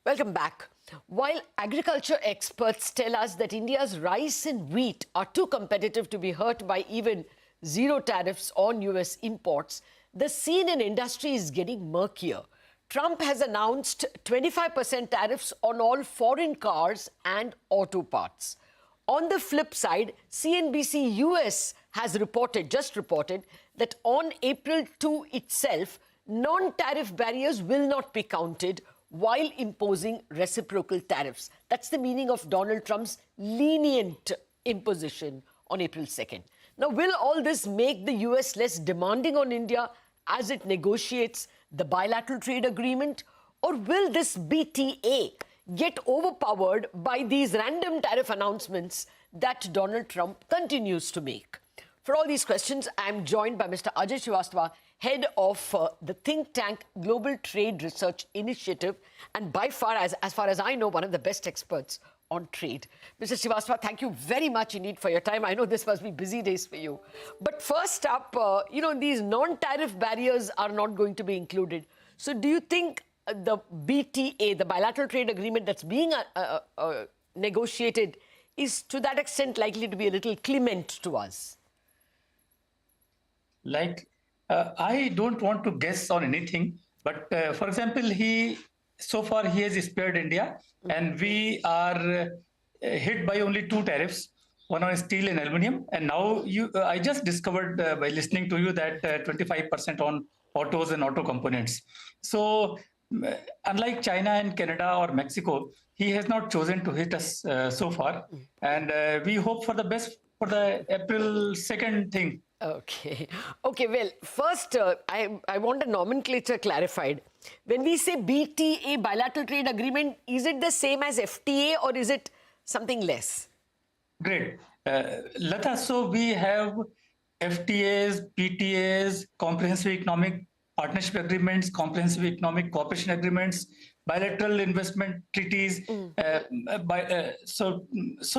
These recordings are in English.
Welcome back. While agriculture experts tell us that India's rice and wheat are too competitive to be hurt by even zero tariffs on US imports, the scene in industry is getting murkier. Trump has announced 25% tariffs on all foreign cars and auto parts. On the flip side, CNBC US has just reported that on April 2 itself, non-tariff barriers will not be counted while imposing reciprocal tariffs. That's the meaning of Donald Trump's lenient imposition on April 2nd. Now, will all this make the US less demanding on India as it negotiates the Bilateral Trade Agreement? Or will this BTA get overpowered by these random tariff announcements that Donald Trump continues to make? For all these questions, I'm joined by Mr. Ajay Srivastava, head of the think tank Global Trade Research Initiative, and by far, as far as I know, one of the best experts on trade. Mr. Srivastava, thank you very much indeed for your time. I know this must be busy days for you. But first up, these non-tariff barriers are not going to be included. So do you think the BTA, the Bilateral Trade Agreement that's being negotiated, is to that extent likely to be a little clement to us? I don't want to guess on anything, but for example, so far he has spared India, and we are hit by only two tariffs, one on steel and aluminum. And now I just discovered by listening to you that 25% on autos and auto components. So unlike China and Canada or Mexico, he has not chosen to hit us so far. And we hope for the best for the April 2nd thing. Okay, well, first, I want a nomenclature clarified. When we say BTA, Bilateral Trade Agreement, is it the same as FTA or is it something less? Great. Lata, so we have FTAs, PTAs, Comprehensive Economic Partnership Agreements, Comprehensive Economic Cooperation Agreements, bilateral investment treaties. So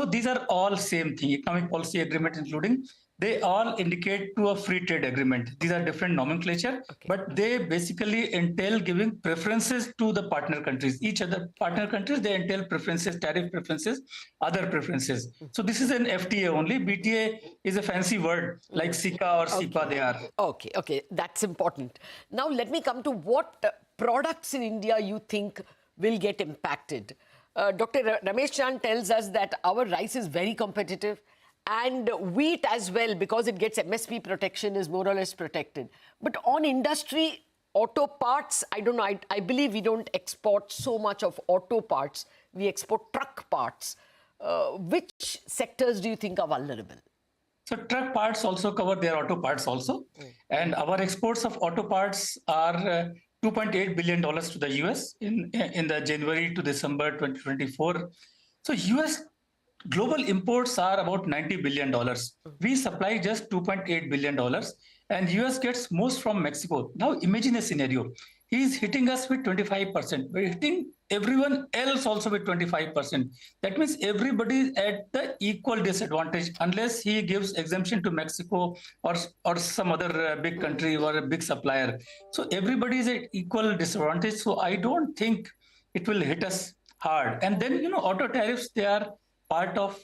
these are all same thing, economic policy agreement including. They all indicate to a free trade agreement. These are different nomenclature, but they basically entail giving preferences to the partner countries. Each other partner countries, they entail preferences, tariff preferences, other preferences. So this is an FTA only. BTA is a fancy word like SICA or SIPA they are. Okay, that's important. Now let me come to what products in India you think will get impacted. Dr. Ramesh Chan tells us that our rice is very competitive, and wheat as well, because it gets MSP protection, is more or less protected. But on industry, auto parts, I don't know, I believe we don't export so much of auto parts. We export truck parts. Which sectors do you think are vulnerable? So truck parts also cover their auto parts also. And our exports of auto parts are $2.8 billion to the US in the January to December 2024. So US global imports are about $90 billion. We supply just $2.8 billion, and US gets most from Mexico. Now imagine a scenario. He's hitting us with 25%. We're hitting everyone else also with 25%. That means everybody is at the equal disadvantage unless he gives exemption to Mexico or some other big country or a big supplier. So everybody is at equal disadvantage. So I don't think it will hit us hard. And then, auto tariffs, they are part of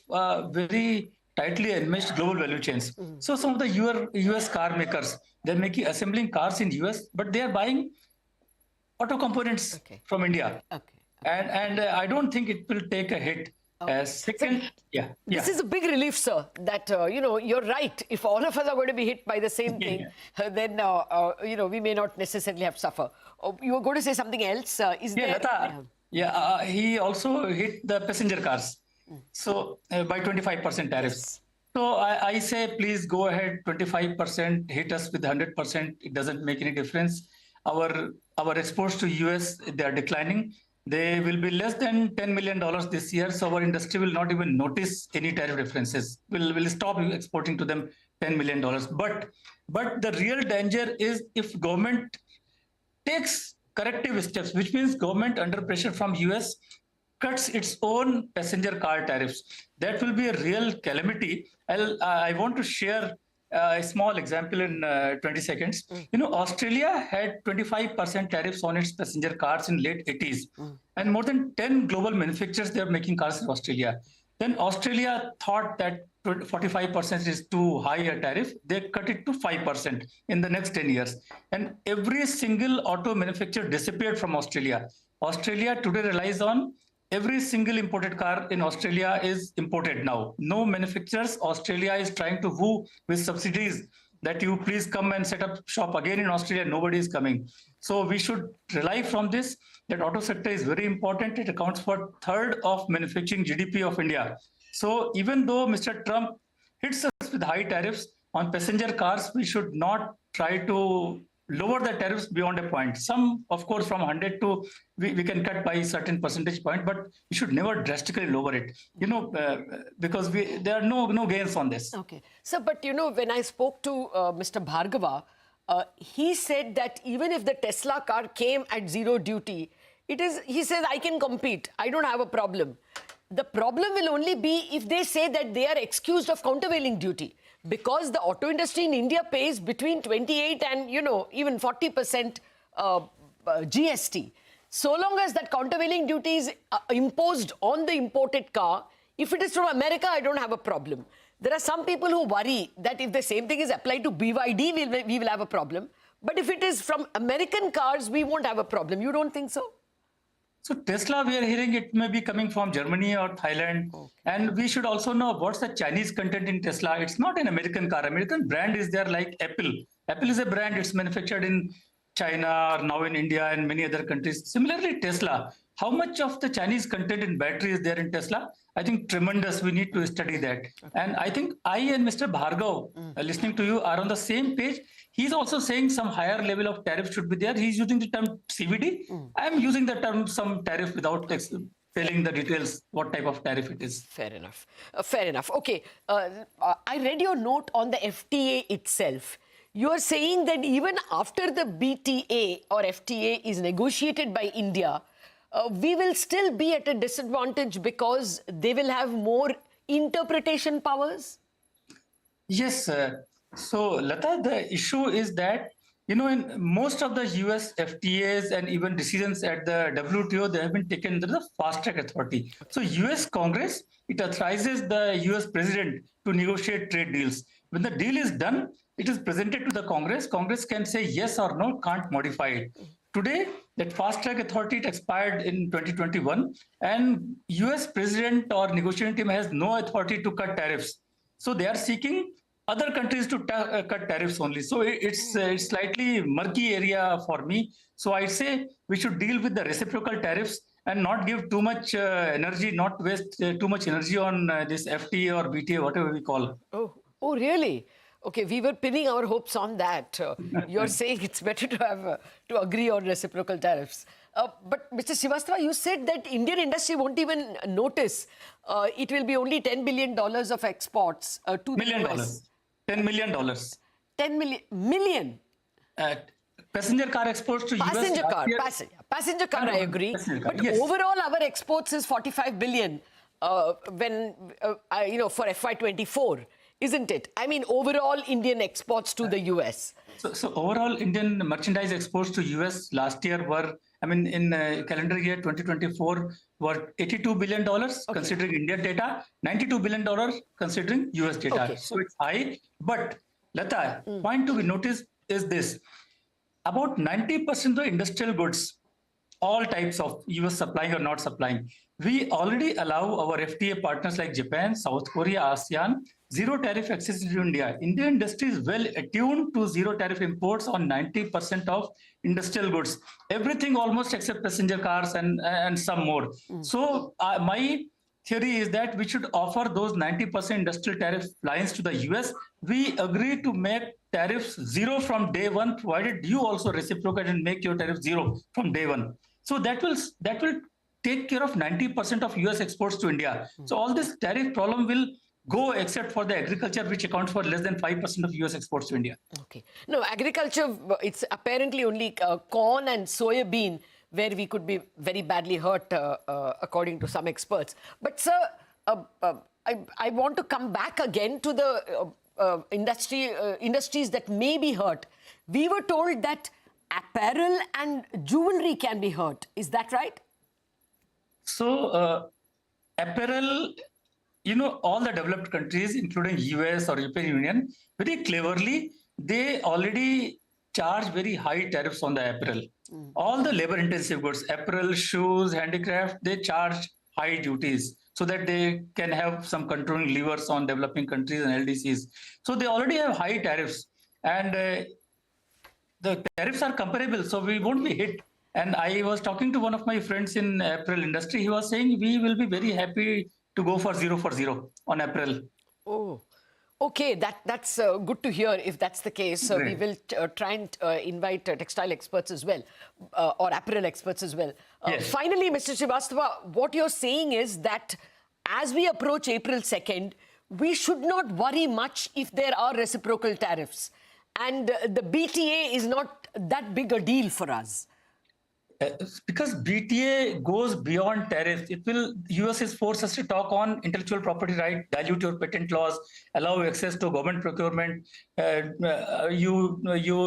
very tightly enmeshed global value chains. So some of the US car makers, they're assembling cars in US, but they are buying auto components from India. And I don't think it will take a hit. Second, This is a big relief, sir, that, you're right. If all of us are going to be hit by the same thing, then, we may not necessarily have to suffer. You were going to say something else? He also hit the passenger cars. So by 25% tariffs. So I say, please go ahead, 25%, hit us with 100%. It doesn't make any difference. Our exports to US, they are declining. They will be less than $10 million this year. So our industry will not even notice any tariff differences. We'll stop exporting to them $10 million. But the real danger is if government takes corrective steps, which means government under pressure from US cuts its own passenger car tariffs. That will be a real calamity. I want to share a small example in 20 seconds. Australia had 25% tariffs on its passenger cars in late 80s. And more than 10 global manufacturers, they are making cars in Australia. Then Australia thought that 45% is too high a tariff. They cut it to 5% in the next 10 years. And every single auto manufacturer disappeared from Australia. Australia today relies on every single imported car in Australia is imported now. No manufacturers. Australia is trying to woo with subsidies that you please come and set up shop again in Australia. Nobody is coming. So we should rely from this. That auto sector is very important. It accounts for a third of manufacturing GDP of India. So even though Mr. Trump hits us with high tariffs on passenger cars, we should not try to lower the tariffs beyond a point. Some, of course, from 100 to we can cut by a certain percentage point, but we should never drastically lower it. Because there are no gains on this. Okay, so but when I spoke to Mr. Bhargava, he said that even if the Tesla car came at zero duty, he says, I can compete. I don't have a problem. The problem will only be if they say that they are excused of countervailing duty, because the auto industry in India pays between 28 and, even 40% GST. So long as that countervailing duty is imposed on the imported car, if it is from America, I don't have a problem. There are some people who worry that if the same thing is applied to BYD, we will have a problem. But if it is from American cars, we won't have a problem. You don't think so? So Tesla, we are hearing it may be coming from Germany or Thailand. Okay. And we should also know what's the Chinese content in Tesla. It's not an American car. American brand is there like Apple. Apple is a brand. It's manufactured in China, or now in India and many other countries. Similarly, Tesla. How much of the Chinese content in battery is there in Tesla? I think tremendous. We need to study that. Okay. And I think I and Mr. Bhargav, listening to you, are on the same page. He's also saying some higher level of tariff should be there. He's using the term CVD. I'm using the term some tariff without telling the details what type of tariff it is. Fair enough. Fair enough. Okay. I read your note on the FTA itself. You're saying that even after the BTA or FTA is negotiated by India, we will still be at a disadvantage because they will have more interpretation powers? Yes. So, Lata, the issue is that, in most of the US FTAs and even decisions at the WTO, they have been taken under the fast track authority. So, US Congress, it authorizes the US president to negotiate trade deals. When the deal is done, it is presented to the Congress. Congress can say yes or no, can't modify it. Today, that fast track authority it expired in 2021, and US president or negotiating team has no authority to cut tariffs. So, they are seeking other countries to cut tariffs only. So it's slightly murky area for me. So I'd say we should deal with the reciprocal tariffs and not give too much energy, not waste too much energy on this FTA or BTA, whatever we call. Oh, really? Okay, we were pinning our hopes on that. You're saying it's better to have to agree on reciprocal tariffs. But Mr. Srivastava, you said that Indian industry won't even notice. It will be only $10 billion of exports to the US. $10 million. 10 million? Passenger car exports to passenger US. Passenger car, I agree. But yes. Overall, our exports is 45 billion for FY24, isn't it? I mean, overall Indian exports to the US. So overall Indian merchandise exports to US last year were, in calendar year 2024, were $82 billion, considering Indian data, $92 billion considering US data. Okay. So it's high. But Lata, point to be noticed is this. About 90% of the industrial goods, all types of US supplying or not supplying, we already allow our FTA partners like Japan, South Korea, ASEAN, zero tariff access to India. Indian industry is well attuned to zero tariff imports on 90% of industrial goods. Everything almost except passenger cars and some more. So my theory is that we should offer those 90% industrial tariff lines to the US. We agree to make tariffs zero from day one, provided you also reciprocate and make your tariff zero from day one. So that will take care of 90% of US exports to India. So all this tariff problem will go except for the agriculture, which accounts for less than 5% of US exports to India. Okay. No, agriculture, it's apparently only corn and soya bean where we could be very badly hurt, according to some experts. But, sir, I want to come back again to the industries that may be hurt. We were told that apparel and jewelry can be hurt. Is that right? So, apparel, all the developed countries, including US or European Union, very cleverly, they already charge very high tariffs on the apparel. All the labor-intensive goods, apparel, shoes, handicraft, they charge high duties so that they can have some controlling levers on developing countries and LDCs. So they already have high tariffs, and the tariffs are comparable, so we won't be hit. And I was talking to one of my friends in apparel industry. He was saying we will be very happy to go for zero on apparel. Oh, okay. That's good to hear if that's the case. We will try and invite textile experts as well, or apparel experts as well. Yes. Finally, Mr. Srivastava, what you're saying is that as we approach April 2nd, we should not worry much if there are reciprocal tariffs. And the BTA is not that big a deal for us. Because BTA goes beyond tariffs. US is forced us to talk on intellectual property right, dilute your patent laws, allow access to government procurement. You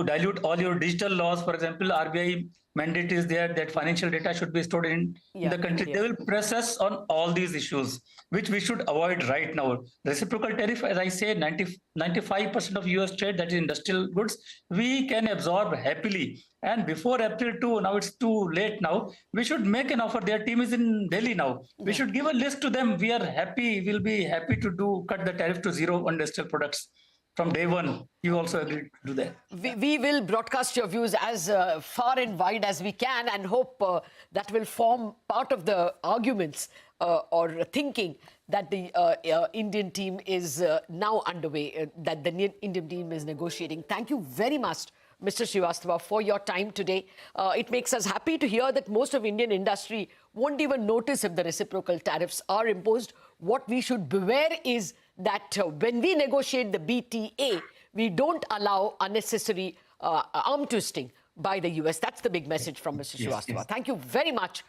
dilute all your digital laws. For example, RBI mandate is there that financial data should be stored in the country. They will press us on all these issues, which we should avoid right now. Reciprocal tariff, as I say, 95% of US trade, that is industrial goods, we can absorb happily. And before April 2, now it's too late now, we should make an offer. Their team is in Delhi now. We should give a list to them. We are happy. We'll be happy to cut the tariff to zero on industrial products. From day one, you also agreed to do that. We will broadcast your views as far and wide as we can, and hope that will form part of the arguments or thinking that the Indian team is now underway, that the Indian team is negotiating. Thank you very much, Mr. Srivastava, for your time today. It makes us happy to hear that most of Indian industry won't even notice if the reciprocal tariffs are imposed. What we should beware is that when we negotiate the BTA, we don't allow unnecessary arm twisting by the US. That's the big message from Mr. Srivastava. Yes. Thank you very much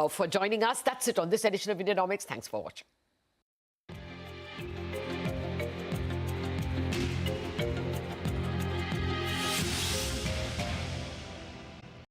for joining us. That's it on this edition of Indianomics. Thanks for watching.